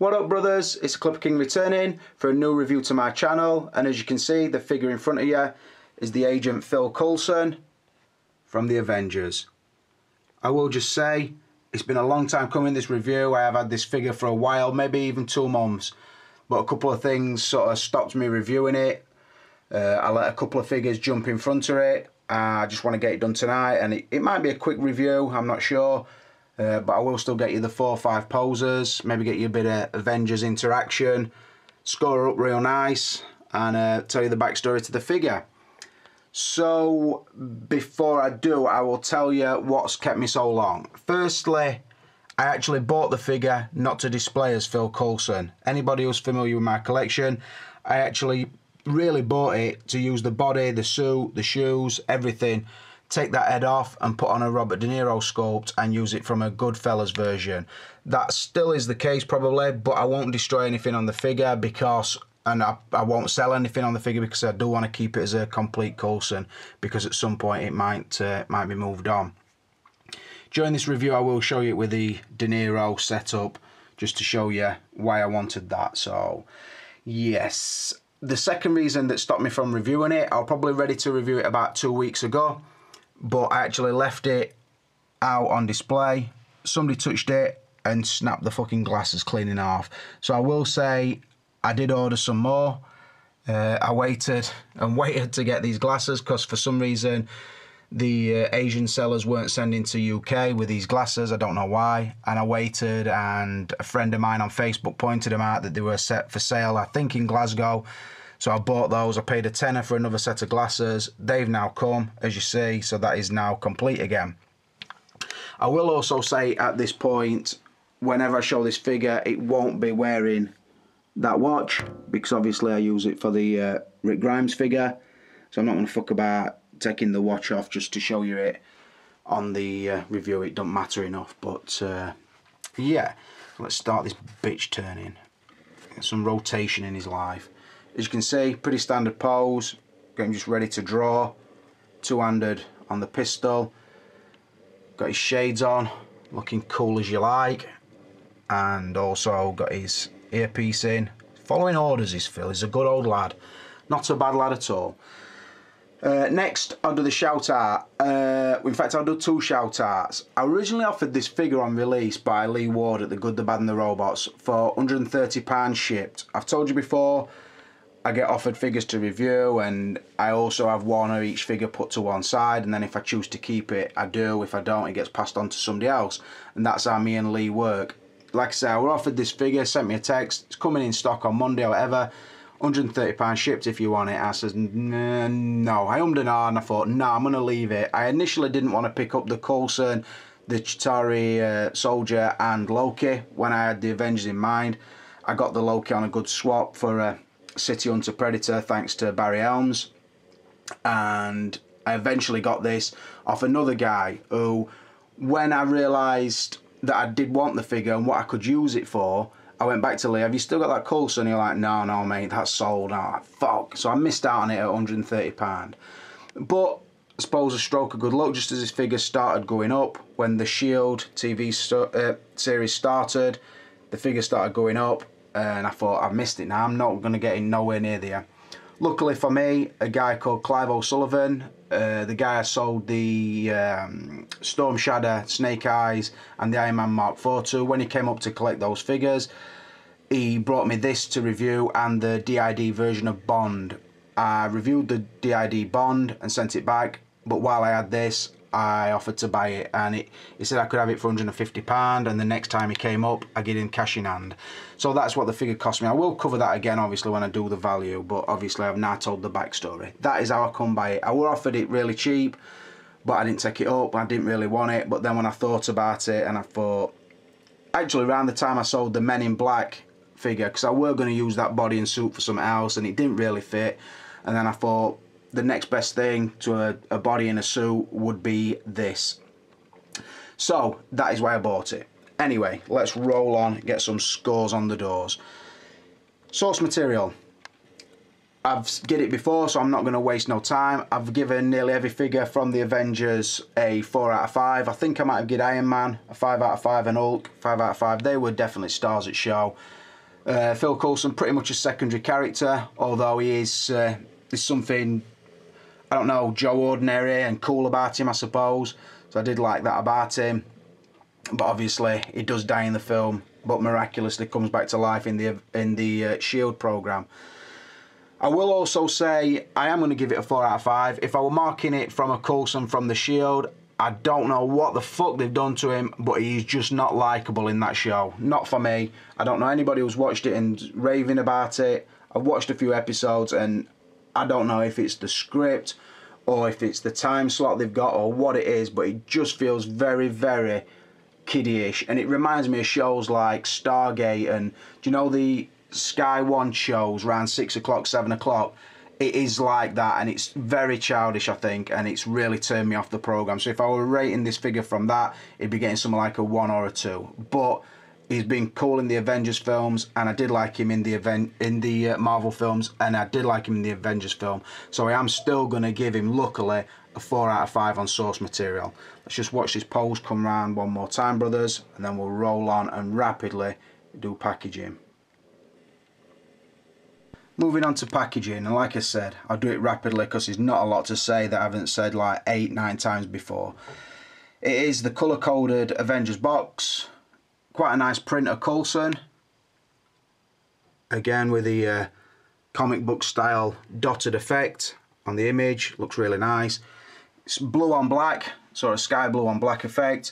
What up, brothers? It's Clipper King returning for a new review to my channel, and as you can see, the figure in front of you is the Agent Phil Coulson from the Avengers. I will just say, it's been a long time coming, this review. I have had this figure for a while, maybe even 2 months, but a couple of things sort of stopped me reviewing it. I let a couple of figures jump in front of it. I just want to get it done tonight, and it might be a quick review, I'm not sure. But I will still get you the 4 or 5 posers, maybe get you a bit of Avengers interaction, score her up real nice, and tell you the backstory to the figure. So before I do, I will tell you what's kept me so long. Firstly, I actually bought the figure not to display as Phil Coulson. Anybody who's familiar with my collection, I actually really bought it to use the body, the suit, the shoes, everything. Take that head off and put on a Robert De Niro sculpt and use it from a Goodfellas version. That still is the case probably, but I won't destroy anything on the figure because, and I won't sell anything on the figure because I do want to keep it as a complete Coulson, because at some point it might be moved on. During this review I will show you it with the De Niro setup, just to show you why I wanted that. So yes, the second reason that stopped me from reviewing it, I was probably ready to review it about 2 weeks ago, but I actually left it out on display. Somebody touched it and snapped the fucking glasses cleaning off. So I will say I did order some more. I waited and waited to get these glasses because for some reason the Asian sellers weren't sending to UK with these glasses. I don't know why. And I waited, and a friend of mine on Facebook pointed them out that they were set for sale, I think in Glasgow. So I bought those. I paid a tenner for another set of glasses. They've now come, as you see, so that is now complete again. I will also say at this point, whenever I show this figure, it won't be wearing that watch, because obviously I use it for the Rick Grimes figure. So I'm not going to fuck about taking the watch off just to show you it on the review. It don't matter enough. But yeah, let's start this bitch turning. Get some rotation in his life. As you can see, pretty standard pose. Got him just ready to draw. Two-handed on the pistol. Got his shades on, looking cool as you like. And also got his earpiece in. Following orders is Phil. He's a good old lad. Not a bad lad at all. Next, I'll do the shout out. In fact, I'll do 2 shout outs. I originally offered this figure on release by Lee Ward at The Good, The Bad and The Robots for £130 shipped. I've told you before, I get offered figures to review, and I also have one of each figure put to one side, and then if I choose to keep it, I do. If I don't, it gets passed on to somebody else, and that's how me and Lee work. Like I said, I was offered this figure, sent me a text, it's coming in stock on Monday or whatever, £130 shipped if you want it. I said, no. I ummed and ahed, and I thought, no, I'm going to leave it. I initially didn't want to pick up the Coulson, the Chitauri Soldier and Loki when I had the Avengers in mind. I got the Loki on a good swap for City Hunter Predator, thanks to Barry Elms, and I eventually got this off another guy who, when I realised that I did want the figure and what I could use it for, I went back to Lee, have you still got that Coulson? You're like, no mate, that's sold. I'm like, fuck. So I missed out on it at £130. But I suppose a stroke of good luck, just as this figure started going up, when the Shield TV series started, the figure started going up, and I thought, I've missed it now, I'm not going to get in nowhere near there. Luckily for me, a guy called Clive O'Sullivan, the guy I sold the Storm Shadow, Snake Eyes and the Iron Man Mark IV to, when he came up to collect those figures, he brought me this to review and the DID version of Bond. I reviewed the DID Bond and sent it back, but while I had this, I offered to buy it, and he said I could have it for £150, and the next time he came up, I get him cash in hand. So that's what the figure cost me. I will cover that again, obviously, when I do the value, but obviously I've now told the backstory. That is how I come by it. I were offered it really cheap, but I didn't take it up. I didn't really want it, but then when I thought about it, and I thought, actually around the time I sold the Men in Black figure, because I were going to use that body and suit for something else, and it didn't really fit, and then I thought, the next best thing to a body in a suit would be this. So that is why I bought it. Anyway, let's roll on, get some scores on the doors. Source material. I've get it before, so I'm not going to waste no time. I've given nearly every figure from the Avengers a 4 out of 5. I think I might have given Iron Man a 5 out of 5 and Hulk 5 out of 5. They were definitely stars at show. Phil Coulson, pretty much a secondary character, although he is there's something, I don't know, Joe Ordinary and cool about him, I suppose. So I did like that about him. But obviously he does die in the film, but miraculously comes back to life in the Shield program. I will also say I am going to give it a 4 out of 5. If I were marking it from a Coulson from the Shield, I don't know what the fuck they've done to him, but he's just not likeable in that show. Not for me. I don't know anybody who's watched it and raving about it. I've watched a few episodes and I don't know if it's the script or if it's the time slot they've got or what it is, but it just feels very, very kiddie-ish. And it reminds me of shows like Stargate and, do you know the Sky One shows around 6 o'clock, 7 o'clock? It is like that, and it's very childish, I think, and it's really turned me off the programme. So if I were rating this figure from that, it'd be getting something like a 1 or a 2. But he's been cool in the Avengers films, and I did like him in the Marvel films, and I did like him in the Avengers film. So I am still going to give him, luckily, a 4 out of 5 on source material. Let's just watch this pose come round one more time, brothers, and then we'll roll on and rapidly do packaging. Moving on to packaging, and like I said, I'll do it rapidly because there's not a lot to say that I haven't said like 8-9 times before. It is the colour-coded Avengers box. Quite a nice print of Coulson. Again with the comic book style dotted effect on the image. Looks really nice. It's blue on black, sort of sky blue on black effect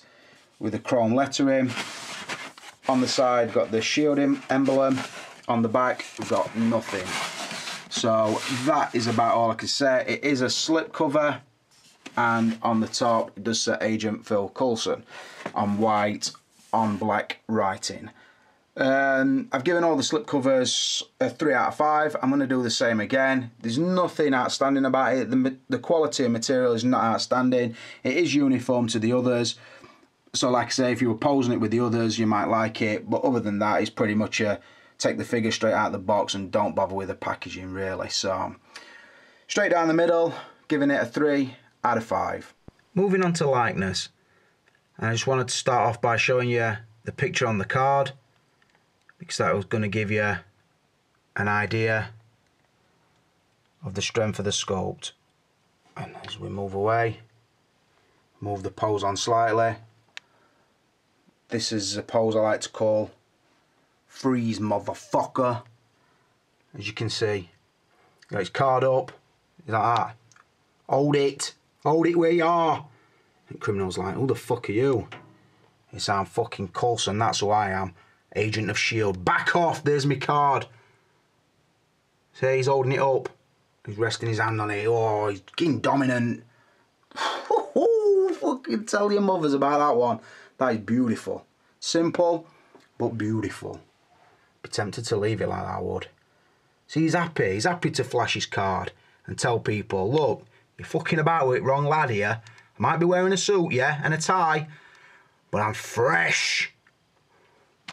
with the chrome lettering. On the side, got the Shield emblem. On the back, we've got nothing. So that is about all I can say. It is a slipcover, and on the top it does say Agent Phil Coulson on white on black writing. I've given all the slipcovers a 3 out of 5. I'm going to do the same again. There's nothing outstanding about it. The quality of material is not outstanding. It is uniform to the others. So like I say, if you were posing it with the others, you might like it. But other than that, it's pretty much a take the figure straight out of the box and don't bother with the packaging, really. So straight down the middle, giving it a 3 out of 5. Moving on to likeness. I just wanted to start off by showing you the picture on the card, because that was going to give you an idea of the strength of the sculpt. And as we move away, move the pose on slightly. This is a pose I like to call freeze motherfucker. As you can see, got his card up. He's like that. Hold it where you are. And criminal's like, who the fuck are you? Yes, I'm fucking Coulson, that's who I am. Agent of Shield. Back off, there's my card. See, he's holding it up. He's resting his hand on it. Oh, he's getting dominant. Fucking tell your mothers about that one. That is beautiful. Simple, but beautiful. Be tempted to leave it like that, I would. See, he's happy. He's happy to flash his card and tell people, look, you're fucking about with it, wrong lad here. I might be wearing a suit, yeah, and a tie, but I'm fresh.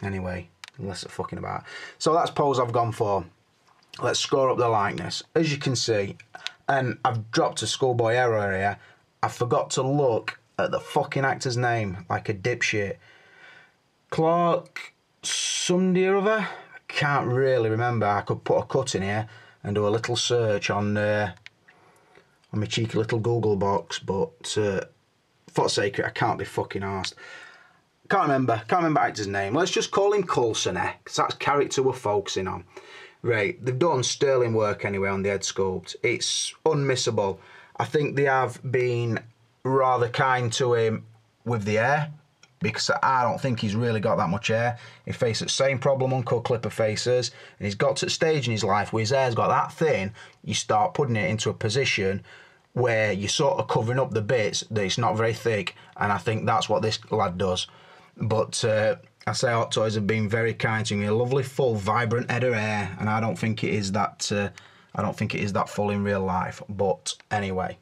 Anyway, less of fucking about. So that's pose I've gone for. Let's score up the likeness. As you can see, and I've dropped a schoolboy error here, I forgot to look at the fucking actor's name like a dipshit. Clark somebody or other? I can't really remember. I could put a cut in here and do a little search on my cheeky little Google box, but for sake, I can't be fucking arsed. Can't remember actor's name. Let's just call him Coulson, because that's character we're focusing on. Right, they've done sterling work anyway on the head sculpt. It's unmissable. I think they have been rather kind to him with the hair, because I don't think he's really got that much hair. He faces the same problem Uncle Clipper faces, and he's got to a stage in his life where his hair's got that thin, you start putting it into a position where you're sort of covering up the bits that it's not very thick, and I think that's what this lad does. But I say Hot Toys have been very kind to me. A lovely, full, vibrant head of hair, and I don't think it is that. I don't think it is that full in real life. But anyway.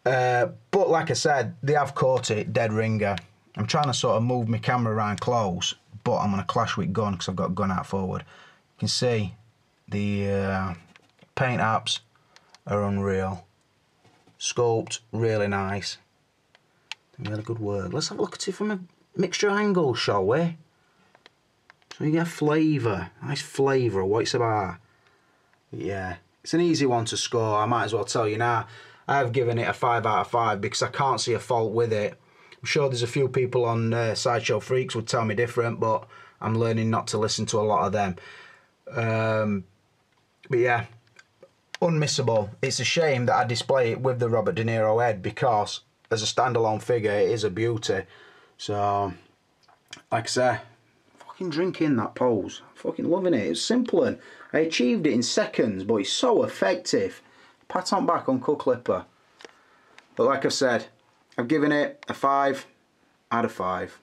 But like I said, they have caught it dead ringer. I'm trying to sort of move my camera around close, but I'm going to clash with gun because I've got gun out forward. You can see the paint apps are unreal. Sculpt, really nice. Really good work. Let's have a look at it from a mixture of angles, shall we? So you get flavour, nice flavour of what it's about. Yeah, it's an easy one to score, I might as well tell you now. I've given it a 5 out of 5 because I can't see a fault with it. I'm sure there's a few people on Sideshow Freaks would tell me different, but I'm learning not to listen to a lot of them. But yeah, unmissable. It's a shame that I display it with the Robert De Niro head because as a standalone figure it is a beauty. So, like I say, fucking drinking that pose. Fucking loving it. It's simple and I achieved it in seconds, but it's so effective. Pat on back, Uncle Clipper. But like I said, I've given it a 5 out of 5.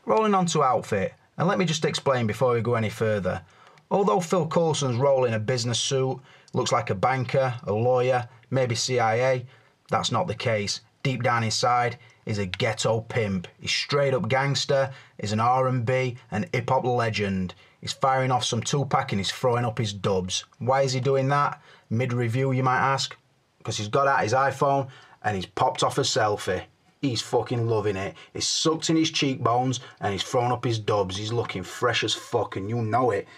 Rolling on to outfit, and let me just explain before we go any further. Although Phil Coulson's role in a business suit looks like a banker, a lawyer, maybe CIA, that's not the case. Deep down inside, he's a ghetto pimp. He's straight up gangster, he's an R&B and hip hop legend. He's firing off some Tupac and he's throwing up his dubs. Why is he doing that? Mid-review you might ask. Because he's got out his iPhone and he's popped off a selfie. He's fucking loving it. He's sucked in his cheekbones and he's thrown up his dubs. He's looking fresh as fuck and you know it.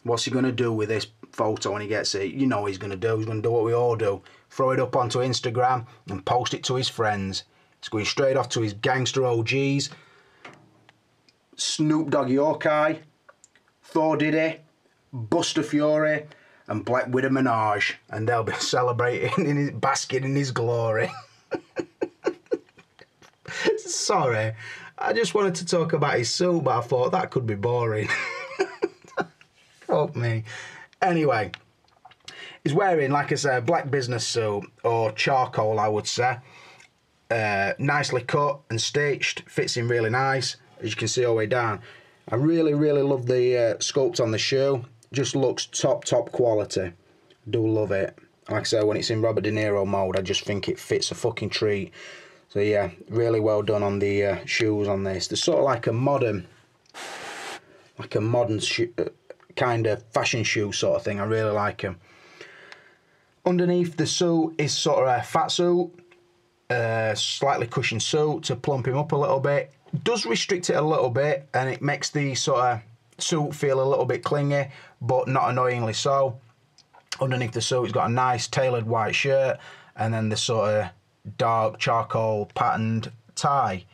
What's he going to do with this photo when he gets it? You know what he's going to do. He's going to do what we all do. Throw it up onto Instagram and post it to his friends. It's going straight off to his gangster OGs. Snoop Doggy Hawkeye, Thor Diddy, Buster Fury and Black Widow Minaj. And they'll be celebrating, basking in his glory. Sorry, I just wanted to talk about his suit, but I thought that could be boring. Fuck me. Anyway, he's wearing, like I said, a black business suit, or charcoal, I would say. Nicely cut and stitched, fits him really nice, as you can see all the way down. I really, really love the sculpt on the shoe. Just looks top quality. Do love it. Like I said, when it's in Robert De Niro mode, I just think it fits a fucking treat. So yeah, really well done on the shoes on this. They're sort of like a modern kind of fashion shoe sort of thing. I really like them. Underneath the suit is sort of a fat suit, slightly cushioned suit to plump him up a little bit. Does restrict it a little bit, and it makes the sort of suit feel a little bit clingy, but not annoyingly so. Underneath the suit, he's got a nice tailored white shirt, and then the sort of dark charcoal patterned tie.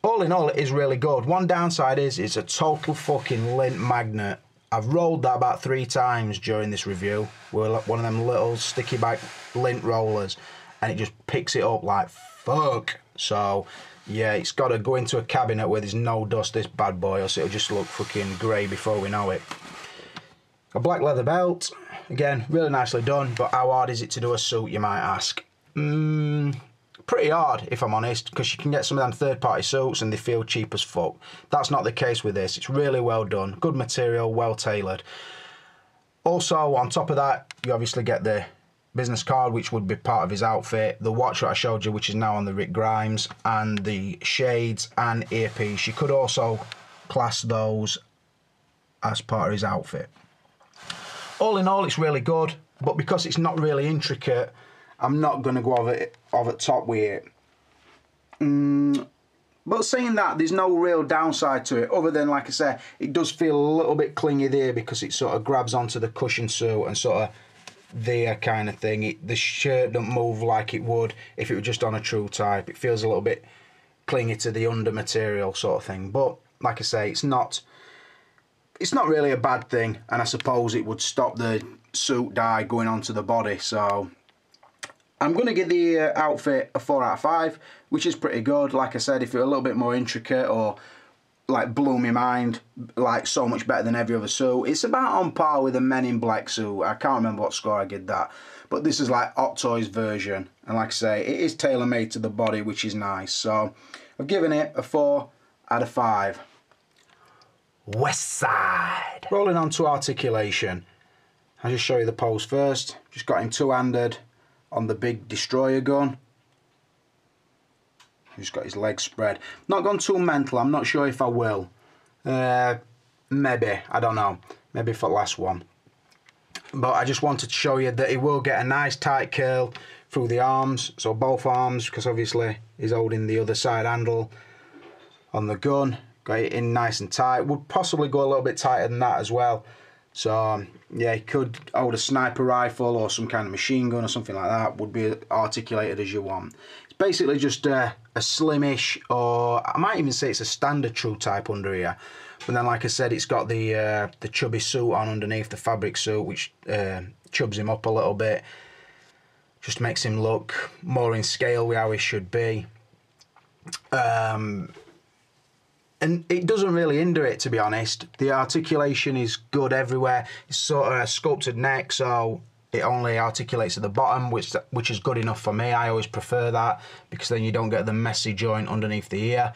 All in all, it is really good. One downside is it's a total fucking lint magnet. I've rolled that about 3 times during this review with one of them little sticky back lint rollers, and it just picks it up like fuck. So yeah, it's got to go into a cabinet where there's no dust, this bad boy, or it'll just look fucking grey before we know it. A black leather belt. Again, really nicely done, but how hard is it to do a suit, you might ask? Pretty hard, if I'm honest, because you can get some of them third-party suits and they feel cheap as fuck. That's not the case with this. It's really well done. Good material, well tailored. Also, on top of that, you obviously get the business card, which would be part of his outfit, the watch that I showed you, which is now on the Rick Grimes, and the shades and earpiece. You could also class those as part of his outfit. All in all, it's really good, but because it's not really intricate, I'm not going to go over top with it. But saying that, there's no real downside to it, other than, like I said, it does feel a little bit clingy there because it sort of grabs onto the cushion suit and sort of there kind of thing. The shirt don't move like it would if it were just on a true type. It feels a little bit clingy to the under material sort of thing. But, like I say, it's not really a bad thing, and I suppose it would stop the suit dye going onto the body. So I'm going to give the outfit a 4 out of 5, which is pretty good. Like I said, if it were a little bit more intricate or like blew my mind, like so much better than every other suit, it's about on par with the Men in Black suit. I can't remember what score I did that, but this is like Hot Toys version, and like I say, it is tailor-made to the body, which is nice. So I've given it a 4 out of 5. West Side. Rolling on to Articulation. I'll just show you the pose first. Just got him two-handed on the big destroyer gun. He's got his legs spread. Not gone too mental. I'm not sure if I will. Maybe. I don't know. Maybe for the last one. But I just wanted to show you that he will get a nice tight curl through the arms. So both arms, because obviously he's holding the other side handle. on the gun. Got it in nice and tight. Would possibly go a little bit tighter than that as well. So yeah, you could hold a sniper rifle or some kind of machine gun or something like that. Would be articulated as you want. It's basically just a slimish, or I might even say it's a standard true type under here. But then, like I said, it's got the chubby suit on underneath, the fabric suit, which chubs him up a little bit. Just makes him look more in scale with how he should be. And it doesn't really hinder it, to be honest. The articulation is good everywhere. It's sort of a sculpted neck, so it only articulates at the bottom, which is good enough for me. I always prefer that, because then you don't get the messy joint underneath the ear.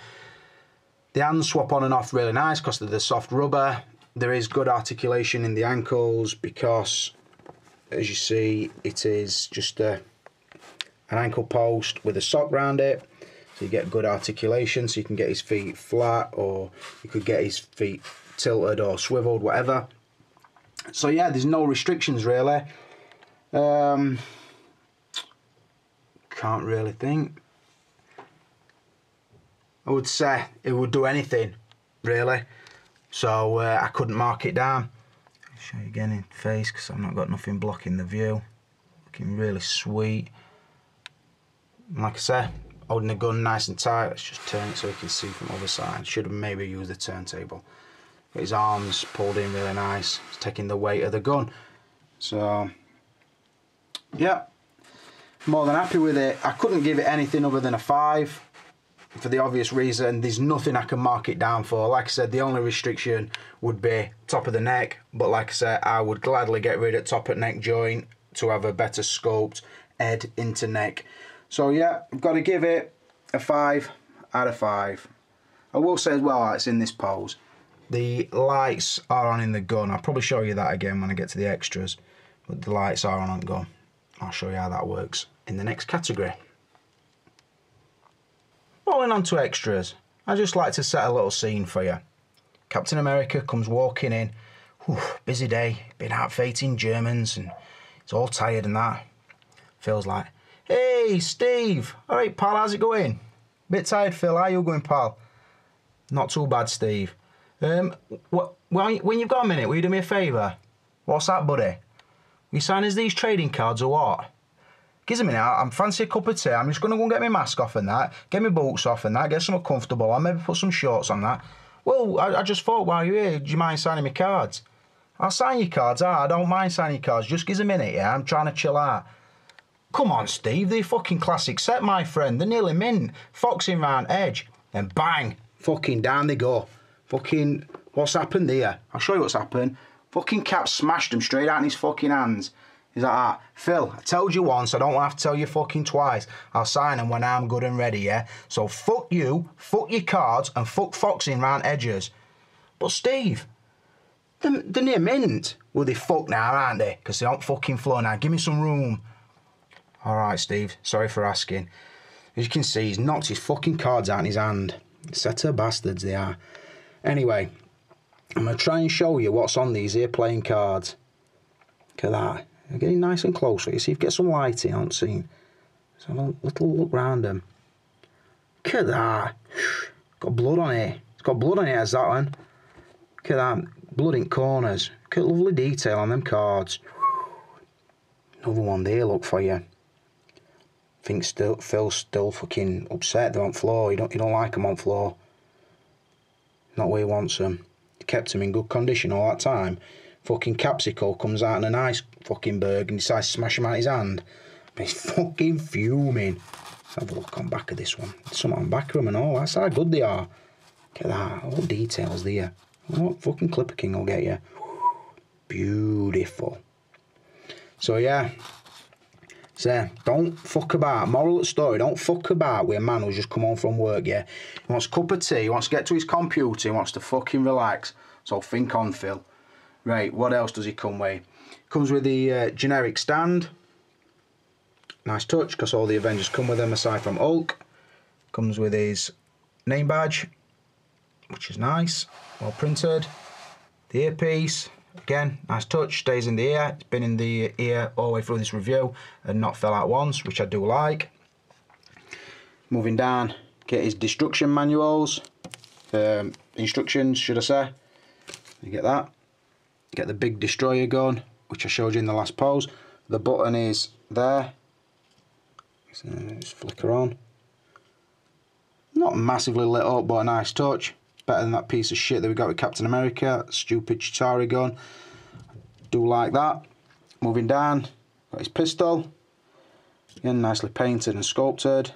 The hands swap on and off really nice because of the soft rubber. There is good articulation in the ankles because, as you see, it is just an ankle post with a sock round it. So you get good articulation, so you can get his feet flat, or you could get his feet tilted or swiveled, whatever. So yeah, there's no restrictions really. Can't really think. I would say it would do anything, really. So I couldn't mark it down. I'll show you again in face, because I've not got nothing blocking the view. Looking really sweet. And like I say, holding the gun nice and tight. Let's just turn it so you can see from the other side. Should have maybe used the turntable. Got his arms pulled in really nice. He's taking the weight of the gun. So yeah, more than happy with it. I couldn't give it anything other than a 5 for the obvious reason. There's nothing I can mark it down for. Like I said, the only restriction would be top of the neck, but like I said, I would gladly get rid of top of neck joint to have a better sculpt head into neck. So yeah, I've got to give it a 5 out of 5. I will say as well, it's in this pose. The lights are on in the gun. I'll probably show you that again when I get to the extras. But the lights are on gun. I'll show you how that works in the next category. Rolling on to extras, I just like to set a little scene for you. Captain America comes walking in. Whew, busy day, been out fighting Germans and he's all tired and that. Feels like, hey Steve, alright pal, how's it going? Bit tired Phil, how you going pal? Not too bad Steve. When you've got a minute, will you do me a favour? What's that buddy? Will you sign us these trading cards or what? Give us a minute, I'm fancy a cup of tea. I'm just going to go and get my mask off and that, get my boots off and that, get something comfortable on, maybe put some shorts on that. Well, I just thought while you're here, do you mind signing my cards? I'll sign your cards, I don't mind signing your cards, just give us a minute, yeah, I'm trying to chill out. Come on, Steve, they're fucking classic set, my friend, they're nearly mint. Foxing round edge, then bang, fucking down they go. Fucking, what's happened here? I'll show you what's happened. Fucking Cap smashed them straight out in his fucking hands. He's like, ah, Phil, I told you once, I don't want to have to tell you fucking twice. I'll sign them when I'm good and ready, yeah? So fuck you, fuck your cards, and fuck foxing round edges. But Steve, they're near mint. Well, they fuck now, aren't they? Because they don't fucking flow now. Give me some room. All right, Steve, sorry for asking. As you can see, he's knocked his fucking cards out in his hand. Set of bastards they are. Anyway, I'm going to try and show you what's on these here playing cards. Look at that. They're getting nice and close. So you see if you get some lighting on scene. Let's have a little look round them. Look at that. Got blood on it. It's got blood on it as that one. Look at that. Blood in corners. Look at lovely detail on them cards. Another one there, look for you. I think Phil's still fucking upset they're on floor. You don't like them on floor. Not where he wants them. He kept them in good condition all that time. Fucking Capsicle comes out in a nice fucking berg and decides to smash him out his hand. But he's fucking fuming. Let's have a look on back of this one. There's something on back of them and all. That's how good they are. Look at that. All details there. What fucking Clipper King will get you. Beautiful. So yeah. So don't fuck about. Moral of the story, don't fuck about with a man who's just come home from work, yeah. He wants a cup of tea, he wants to get to his computer, he wants to fucking relax. So think on, Phil. Right, what else does he come with? Comes with the generic stand. Nice touch, because all the Avengers come with them aside from Hulk. Comes with his name badge, which is nice, well printed. The earpiece, again, nice touch, stays in the ear. It's been in the ear all the way through this review and not fell out once, which I do like. Moving down, get his destruction manuals. instructions, should I say. You get that. Get the big destroyer gun, which I showed you in the last pose. The button is there. So just flicker on. Not massively lit up, but a nice touch. Better than that piece of shit that we got with Captain America, that stupid Chitauri gun. Do like that. Moving down, got his pistol. Again, nicely painted and sculpted.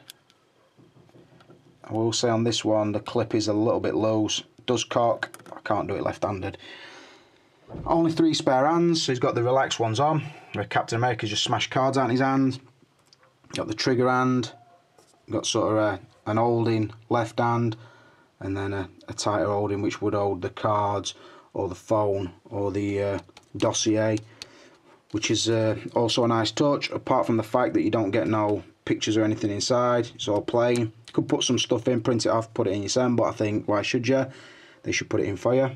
I will say on this one, the clip is a little bit loose. It does cock. I can't do it left-handed. Only 3 spare hands, so he's got the relaxed ones on, where Captain America's just smashed cards out in his hand. Got the trigger hand, got sort of an holding left hand, and then a tighter holding which would hold the cards or the phone or the dossier, which is also a nice touch, apart from the fact that you don't get no pictures or anything inside. It's all plain. You could put some stuff in, print it off, put it in your SEM, but I think, why should you? They should put it in for you.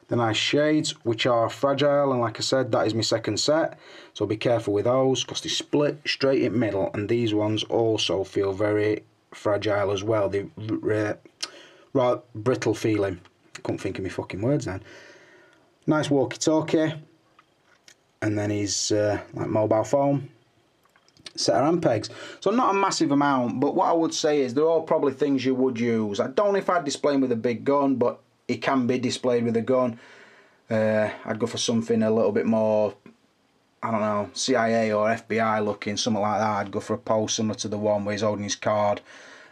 The nice shades, which are fragile, and like I said, that is my second set, so be careful with those because they split straight in middle, and these ones also feel very fragile as well. They rather brittle feeling. I couldn't think of my fucking words then. Nice walkie-talkie, and then his like mobile phone. Set of hand pegs. So not a massive amount, but what I would say is they're all probably things you would use. I don't know if I'd display them with a big gun, but it can be displayed with a gun. I'd go for something a little bit more, I don't know, CIA or FBI looking, something like that. I'd go for a pose similar to the one where he's holding his card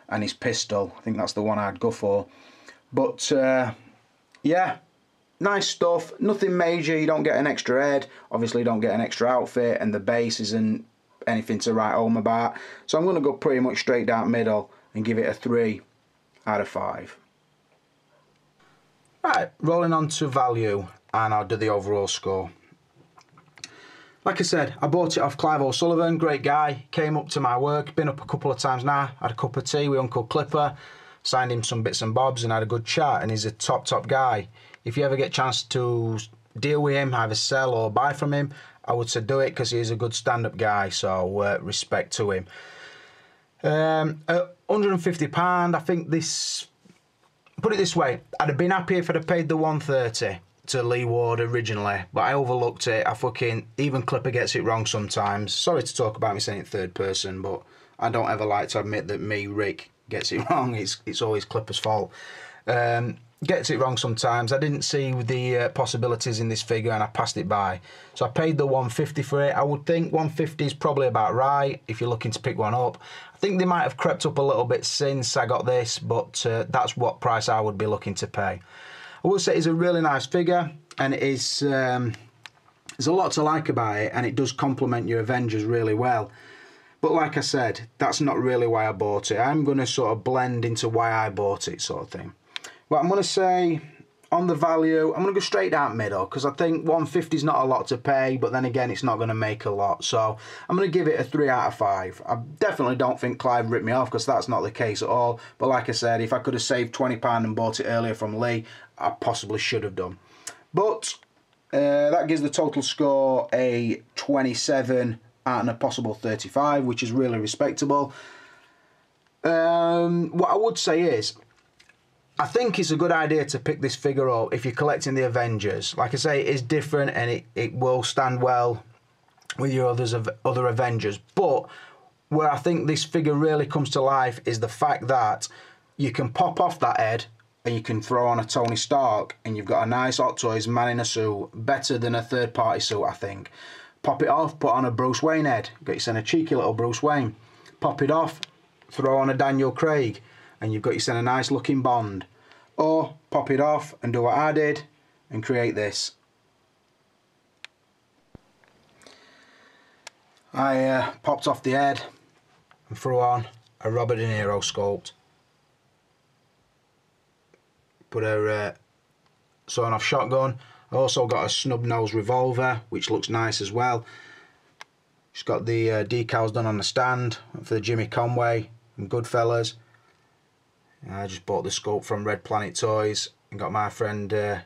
and his pistol. I think that's the one I'd go for. But yeah, nice stuff. Nothing major. You don't get an extra head. Obviously you don't get an extra outfit, and the base isn't anything to write home about. So I'm going to go pretty much straight down middle and give it a 3 out of 5. Right, rolling on to value, and I'll do the overall score. Like I said, I bought it off Clive O'Sullivan, great guy, came up to my work, been up a couple of times now, had a cup of tea with Uncle Clipper, signed him some bits and bobs and had a good chat, and he's a top guy. If you ever get a chance to deal with him, either sell or buy from him, I would say do it because he's a good stand-up guy, so respect to him. At £150, I think this... Put it this way, I'd have been happy if I'd have paid the 130 to Lee Ward originally, but I overlooked it. Even Clipper gets it wrong sometimes. Sorry to talk about me saying it third person, but I don't ever like to admit that me, Rick, gets it wrong. It's always Clipper's fault. Gets it wrong sometimes. I didn't see the possibilities in this figure and I passed it by. So I paid the 150 for it. I would think 150 is probably about right if you're looking to pick one up. I think they might have crept up a little bit since I got this, but that's what price I would be looking to pay. I will say it's a really nice figure, and it is there's a lot to like about it, and it does complement your Avengers really well. But like I said, that's not really why I bought it. I'm going to sort of blend into why I bought it sort of thing. But I'm going to say, on the value, I'm going to go straight down middle, because I think 150 is not a lot to pay, but then again, it's not going to make a lot. So I'm going to give it a 3 out of 5. I definitely don't think Clive ripped me off, because that's not the case at all. But like I said, if I could have saved £20 and bought it earlier from Lee, I possibly should have done. But that gives the total score a 27 out of a possible 35, which is really respectable. What I would say is, I think it's a good idea to pick this figure up if you're collecting the Avengers. Like I say, it is different and it will stand well with your other Avengers. But where I think this figure really comes to life is the fact that you can pop off that head and you can throw on a Tony Stark, and you've got a nice Hot Toys man in a suit, better than a third-party suit, I think. Pop it off, put on a Bruce Wayne head, get yourself a cheeky little Bruce Wayne. Pop it off, throw on a Daniel Craig, and you've got yourself a nice looking Bond. Or pop it off and do what I did and create this. I popped off the head and threw on a Robert De Niro sculpt. Put a sawn off shotgun. I also got a snub nose revolver, which looks nice as well. Just got the decals done on the stand for the Jimmy Conway and Goodfellas. I just bought the sculpt from Red Planet Toys and got my friend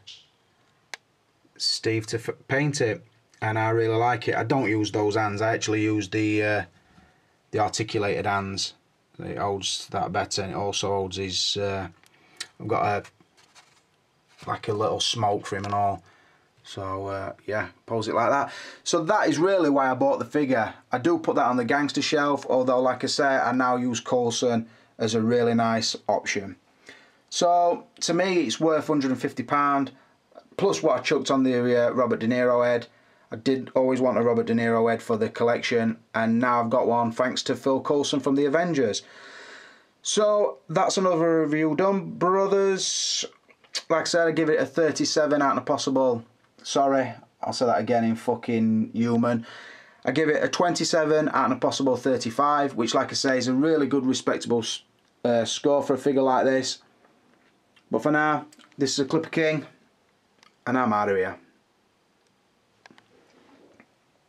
Steve to paint it, and I really like it. I don't use those hands. I actually use the articulated hands. It holds that better, and it also holds his. I've got like a little smoke for him and all. So yeah, pose it like that. So that is really why I bought the figure. I do put that on the gangster shelf, although like I say, I now use Coulson as a really nice option. So to me, it's worth £150, plus what I chucked on the Robert De Niro head. I did always want a Robert De Niro head for the collection, and now I've got one thanks to Phil Coulson from the Avengers. So that's another review done, brothers. Like I said, I give it a 37 out of a possible, sorry, I'll say that again in fucking human. I give it a 27 out of a possible 35, which like I say is a really good respectable score for a figure like this. But for now, this is a Clipper King, and I'm out of here.